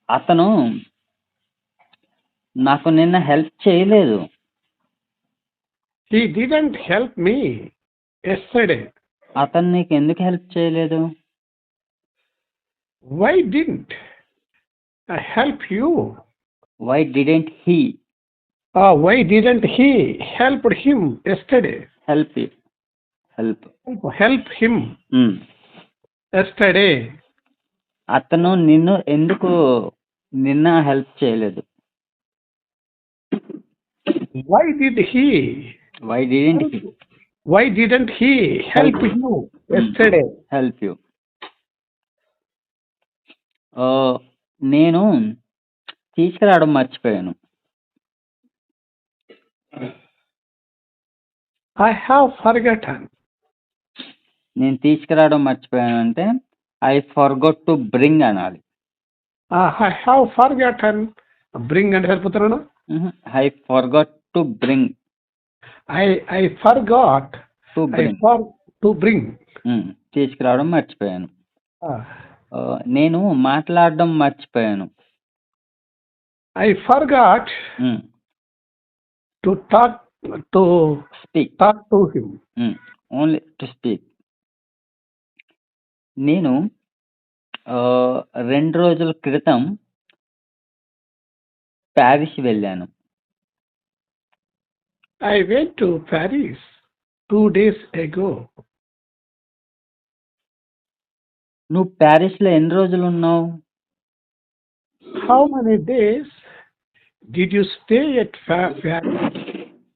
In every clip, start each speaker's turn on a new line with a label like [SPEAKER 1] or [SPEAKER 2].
[SPEAKER 1] అతను నాకు నిన్న హెల్ప్ చేయలేదు.
[SPEAKER 2] He didn't help me yesterday.
[SPEAKER 1] అతను నీకు ఎందుకు హెల్ప్ చేయలేదు?
[SPEAKER 2] Why didn't I help you?
[SPEAKER 1] Why didn't he
[SPEAKER 2] Why didn't he help him yesterday?
[SPEAKER 1] Help help
[SPEAKER 2] Help him yesterday.
[SPEAKER 1] అతను నిన్ను ఎందుకు నిన్న హెల్ప్ చేయలేదు?
[SPEAKER 2] Why did he?
[SPEAKER 1] Why didn't he
[SPEAKER 2] Why didn't he help you yesterday?
[SPEAKER 1] Help you. నేను తీసుకురావడం మర్చిపోయాను.
[SPEAKER 2] I have forgotten.
[SPEAKER 1] నేను తీసుకురావడం మర్చిపోయాను అంటే ఐ ఫర్గొట్ టు బ్రింగ్ అనాలి.
[SPEAKER 2] I have forgotten. Bring and help.
[SPEAKER 1] I forgot to bring.
[SPEAKER 2] I forgot
[SPEAKER 1] to bring
[SPEAKER 2] to bring.
[SPEAKER 1] తీసుకురావడం మర్చిపోయాను. నేను మాట్లాడడం మర్చిపోయాను.
[SPEAKER 2] I forgot to talk to him.
[SPEAKER 1] Only to speak. నేను 2 రోజుల క్రితం ప్యారిస్ వెళ్ళాను.
[SPEAKER 2] I went to Paris 2 days ago.
[SPEAKER 1] నువ్వు ప్యారిస్లో ఎన్ని రోజులు ఉన్నావు?
[SPEAKER 2] How many days did you stay at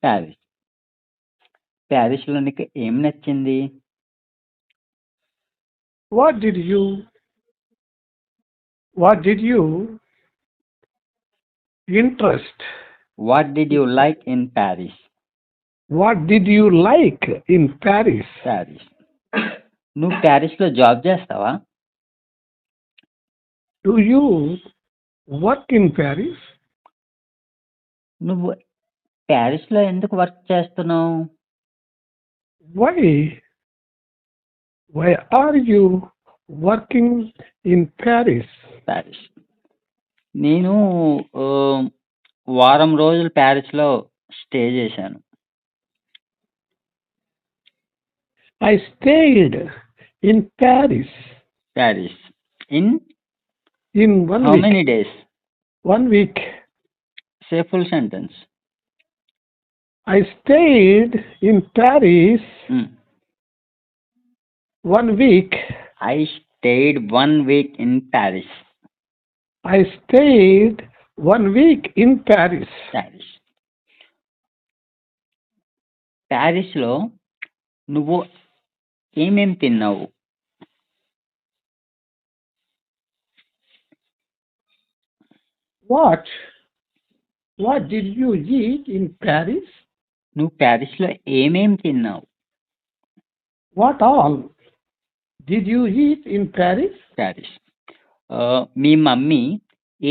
[SPEAKER 2] Paris?
[SPEAKER 1] ప్యారిస్లో నీకు ఏం నచ్చింది?
[SPEAKER 2] What did you interest?
[SPEAKER 1] What did you like in Paris?
[SPEAKER 2] What did you like in Paris?
[SPEAKER 1] నువ్వు ప్యారిస్లో job చేస్తావా?
[SPEAKER 2] Do you work in Paris?
[SPEAKER 1] నువ్వు ప్యారిస్లో ఎందుకు వర్క్ చేస్తున్నావు?
[SPEAKER 2] Why are you working in Paris?
[SPEAKER 1] నేను వారం రోజులు ప్యారిస్లో స్టే చేశాను.
[SPEAKER 2] I stayed in Paris. In 1
[SPEAKER 1] How
[SPEAKER 2] week.
[SPEAKER 1] many days?
[SPEAKER 2] 1 week.
[SPEAKER 1] Say full sentence.
[SPEAKER 2] I stayed in Paris 1 week.
[SPEAKER 1] I stayed 1 week in Paris.
[SPEAKER 2] I stayed 1 week in Paris.
[SPEAKER 1] ప్యారిస్లో నువ్వు ఏమేం తిన్నావు?
[SPEAKER 2] What did you eat in Paris?
[SPEAKER 1] నువ్వు ప్యారిస్లో ఏమేం తిన్నావు?
[SPEAKER 2] What all did you eat in Paris?
[SPEAKER 1] Me mummy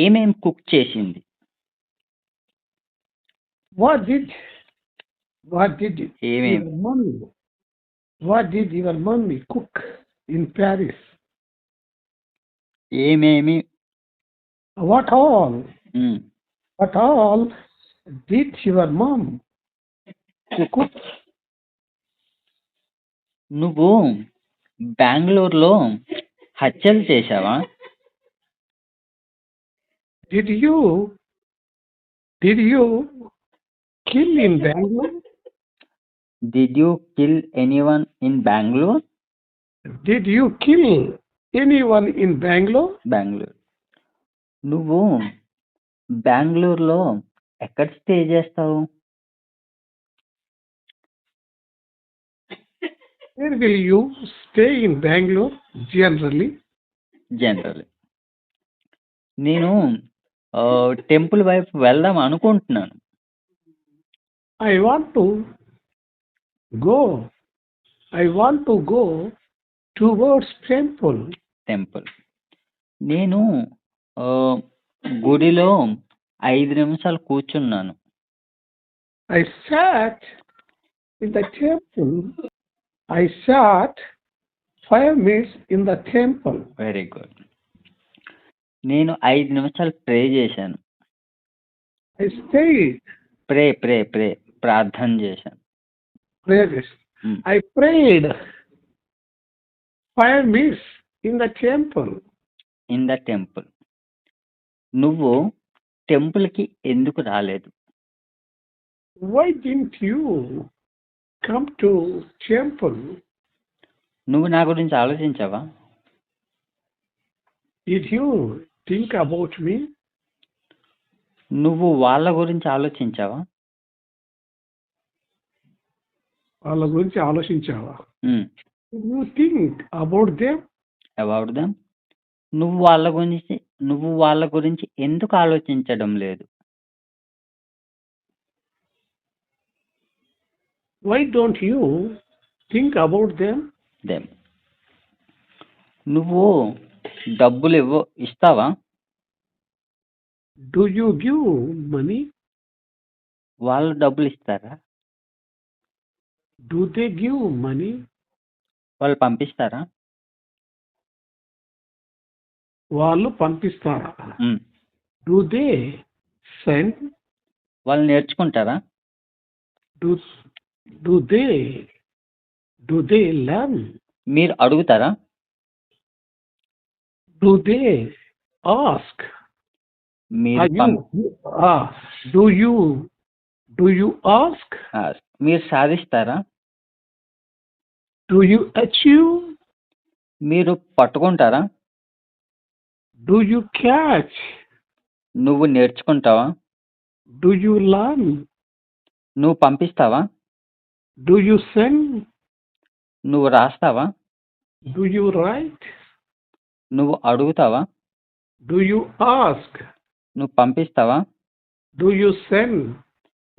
[SPEAKER 1] ఏమేం cook చేసింది?
[SPEAKER 2] What did your mommy cook in Paris?
[SPEAKER 1] ఏమేమి?
[SPEAKER 2] What all did your mom cook?
[SPEAKER 1] నువ్వు బెంగళూరులో హత్యలు చేశావా?
[SPEAKER 2] Did you kill in Bangalore?
[SPEAKER 1] Did you kill anyone in Bangalore?
[SPEAKER 2] Did you kill anyone in Bangalore?
[SPEAKER 1] నువ్వు బెంగళూరులో ఎక్కడ stay చేస్తావు?
[SPEAKER 2] Where will you stay in Bangalore generally?
[SPEAKER 1] నేను temple వైపు వెళ్దాం అనుకుంటున్నాను.
[SPEAKER 2] I want to go towards temple.
[SPEAKER 1] నేను గుడిలో 5 నిమిషాలు కూర్చున్నాను.
[SPEAKER 2] I sat in the temple. I sat 5 minutes in the temple.
[SPEAKER 1] Very good. నేను 5 నిమిషాలు ప్రే చేశాను.
[SPEAKER 2] I stayed.
[SPEAKER 1] ప్రే ప్రార్థన చేశాను.
[SPEAKER 2] Prayers. I prayed 5 minutes in the temple.
[SPEAKER 1] In the temple. నువ్వు టెంపుల్కి ఎందుకు రాలేదు?
[SPEAKER 2] Why didn't you come to temple?
[SPEAKER 1] నువ్వు నా గురించి ఆలోచించావా?
[SPEAKER 2] Did you think about me?
[SPEAKER 1] నువ్వు వాళ్ళ గురించి ఆలోచించావా?
[SPEAKER 2] వాళ్ళ గురించి ఆలోచించావా? Did you think about them?
[SPEAKER 1] About them. నువ్వు వాళ్ళ గురించి ఎందుకు ఆలోచించడం లేదు?
[SPEAKER 2] Why don't you think about them?
[SPEAKER 1] Them. నువ్వు డబ్బులు ఇస్తావా?
[SPEAKER 2] Do you give money?
[SPEAKER 1] వాళ్ళు డబ్బులు ఇస్తారా?
[SPEAKER 2] Do they give money?
[SPEAKER 1] వాళ్ళు పంపిస్తారా?
[SPEAKER 2] వాళ్ళు పంపిస్తారా? Do they send?
[SPEAKER 1] వాళ్ళు నేర్చుకుంటారా?
[SPEAKER 2] Do they learn?
[SPEAKER 1] మీరు అడుగుతారా?
[SPEAKER 2] Do they ask?
[SPEAKER 1] మీరు
[SPEAKER 2] Do you ask?
[SPEAKER 1] మీరు సాధిస్తారా?
[SPEAKER 2] Do you achieve?
[SPEAKER 1] మీరు పట్టుకుంటారా?
[SPEAKER 2] Do you catch?
[SPEAKER 1] నువ్వు నేర్చుకుంటావా?
[SPEAKER 2] Do you learn?
[SPEAKER 1] నువ్వు పంపిస్తావా?
[SPEAKER 2] Do you send?
[SPEAKER 1] నువ్వు రాస్తావా?
[SPEAKER 2] Do you write?
[SPEAKER 1] నువ్వు అడుగుతావా?
[SPEAKER 2] Do you ask?
[SPEAKER 1] నువ్వు పంపిస్తావా?
[SPEAKER 2] Do you send?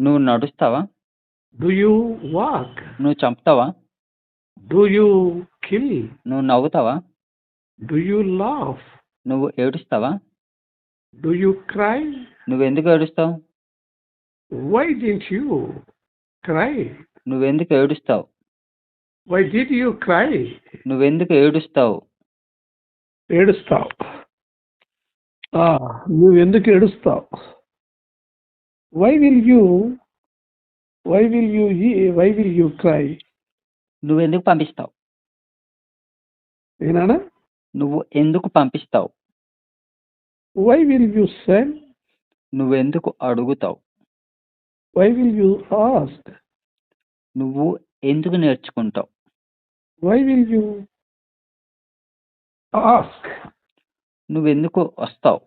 [SPEAKER 1] నువ్వు నడుస్తావా?
[SPEAKER 2] Do you walk?
[SPEAKER 1] నువ్వు చంపుతావా?
[SPEAKER 2] Do you kill?
[SPEAKER 1] నువ్వు నవ్వుతావా?
[SPEAKER 2] Do you laugh?
[SPEAKER 1] నువ్వు ఏడుస్తావా?
[SPEAKER 2] Do you cry?
[SPEAKER 1] నువ్వెందుకు ఏడుస్తావు?
[SPEAKER 2] Why didn't you cry?
[SPEAKER 1] నువ్వెందుకు ఏడుస్తావు?
[SPEAKER 2] Why did you cry?
[SPEAKER 1] నువ్వెందుకు ఏడుస్తావు?
[SPEAKER 2] ఏడుస్తావు. నువ్వెందుకు ఏడుస్తావు? Why will you cry?
[SPEAKER 1] నువ్వెందుకు పంపిస్తావు?
[SPEAKER 2] ఏనానా?
[SPEAKER 1] నువ్వు ఎందుకు పంపిస్తావు?
[SPEAKER 2] Why will you send?
[SPEAKER 1] నువ్వెందుకు అడుగుతావు?
[SPEAKER 2] Why will you ask?
[SPEAKER 1] నువ్వు ఎందుకు నేర్చుకుంటావు?
[SPEAKER 2] Why will you ask?
[SPEAKER 1] నువ్వెందుకు వస్తావు?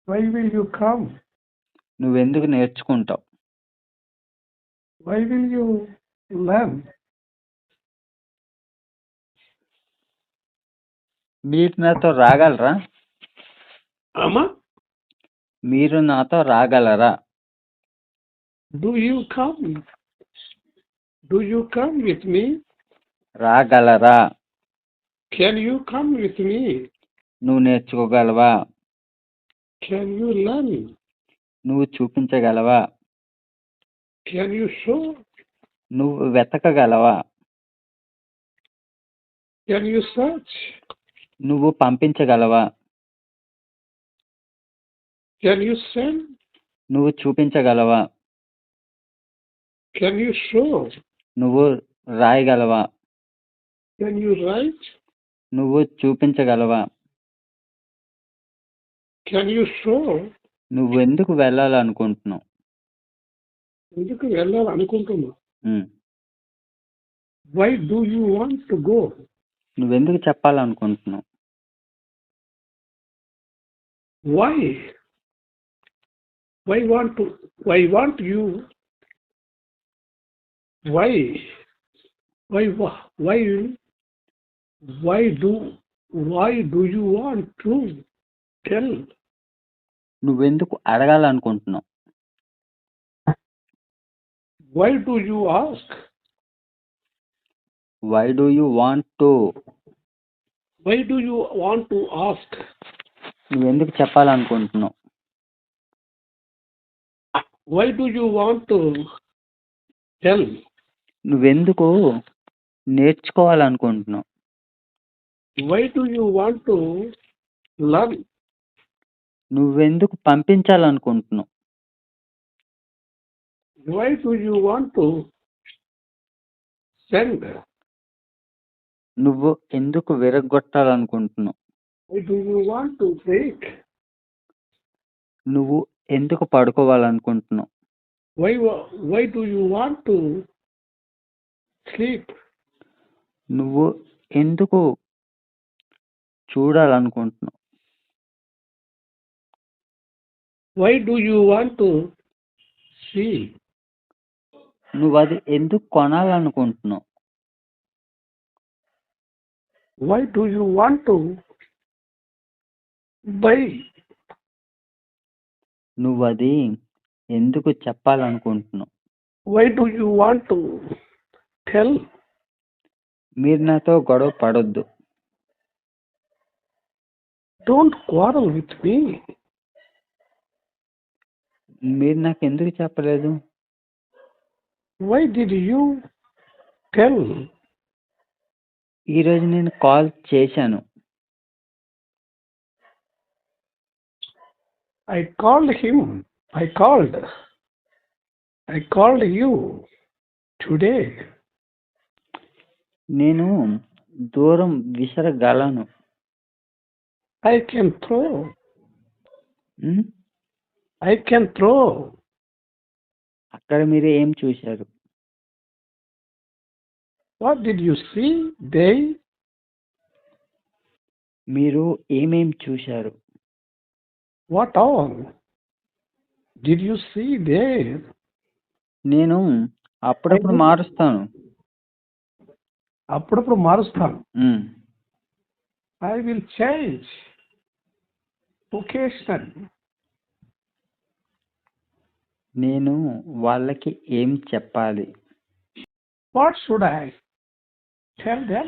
[SPEAKER 2] Why will you come?
[SPEAKER 1] నువ్వెందుకు నేర్చుకుంటావు?
[SPEAKER 2] Why will you learn?
[SPEAKER 1] మీరు నాతో రాగలరా?
[SPEAKER 2] అమ్మా,
[SPEAKER 1] మీరు నాతో రాగలరా?
[SPEAKER 2] Do you come? Do you come with me?
[SPEAKER 1] రాగలరా?
[SPEAKER 2] Can you come with me?
[SPEAKER 1] నువ్వు నేర్చుకోగలవా?
[SPEAKER 2] Can you learn?
[SPEAKER 1] నువ్వు చూపించగలవా?
[SPEAKER 2] Can you show?
[SPEAKER 1] నువ్వు వెతకగలవా?
[SPEAKER 2] Can you search?
[SPEAKER 1] నువ్వు పంపించగలవా?
[SPEAKER 2] Can you send?
[SPEAKER 1] నువ్వు చూపించగలవా?
[SPEAKER 2] Can you show?
[SPEAKER 1] నువ్వు రాయగలవా?
[SPEAKER 2] Can you write?
[SPEAKER 1] నువ్వు చూపించగలవా?
[SPEAKER 2] Can you show?
[SPEAKER 1] నువ్వు ఎందుకు వెళ్ళాలనుకుంటున్నావు?
[SPEAKER 2] ఎందుకు వెళ్ళాలనుకుంటున్నావు?
[SPEAKER 1] ఉమ్.
[SPEAKER 2] Why do you want to go?
[SPEAKER 1] నువ్వెందుకు చెప్పాలనుకుంటున్నావు?
[SPEAKER 2] Why? Why want you? Why? Why do you want to tell?
[SPEAKER 1] నువ్వెందుకు అడగాలనుకుంటున్నావు?
[SPEAKER 2] Why do you ask?
[SPEAKER 1] Why do you want to?
[SPEAKER 2] Why do you want to ask?
[SPEAKER 1] నువ్వెందుకు చెప్పాలనుకుంటున్నావు?
[SPEAKER 2] Why do you want to tell?
[SPEAKER 1] నువ్వెందుకు నేర్చుకోవాలనుకుంటున్నావు?
[SPEAKER 2] Why do you want to learn?
[SPEAKER 1] నువ్వెందుకు పంపించాలనుకుంటున్నావు?
[SPEAKER 2] Why do you want to send?
[SPEAKER 1] నువ్వు ఎందుకు విరగ్గొట్టాలనుకుంటున్నావు?
[SPEAKER 2] Why do you want to break?
[SPEAKER 1] నువ్వు ఎందుకు పడుకోవాలనుకుంటున్నావు?
[SPEAKER 2] Why do you want to sleep?
[SPEAKER 1] నువ్వు ఎందుకు చూడాలనుకుంటున్నావు?
[SPEAKER 2] Why do you want to see?
[SPEAKER 1] నువ్వు అది ఎందుకు కొనాలనుకుంటున్నావు?
[SPEAKER 2] Why do you want to buy?
[SPEAKER 1] నువ్వు అది ఎందుకు చెప్పాలనుకుంటున్నావు?
[SPEAKER 2] Why do you want to tell?
[SPEAKER 1] మీరు నాతో గొడవ పడొద్దు.
[SPEAKER 2] Don't quarrel with me.
[SPEAKER 1] మీరు నాకు ఎందుకు చెప్పలేదు?
[SPEAKER 2] Why did you tell?
[SPEAKER 1] ఈరోజు నేను కాల్ చేశాను.
[SPEAKER 2] I called him. I called you today.
[SPEAKER 1] నేను దూరం విసరగలను.
[SPEAKER 2] I can throw.
[SPEAKER 1] Um?
[SPEAKER 2] I can throw.
[SPEAKER 1] అక్కడ మీరు ఏం చూశారు?
[SPEAKER 2] What did you see? They?
[SPEAKER 1] మీరు ఏమేం చూశారు?
[SPEAKER 2] What all did you see there?
[SPEAKER 1] నేను అప్పుడప్పుడు మారుస్తాను.
[SPEAKER 2] అప్పుడప్పుడు మారుస్తాను.
[SPEAKER 1] ఉమ్.
[SPEAKER 2] I will change occasionally.
[SPEAKER 1] నేను వాళ్ళకి ఏం చెప్పాలి?
[SPEAKER 2] What should I tell them?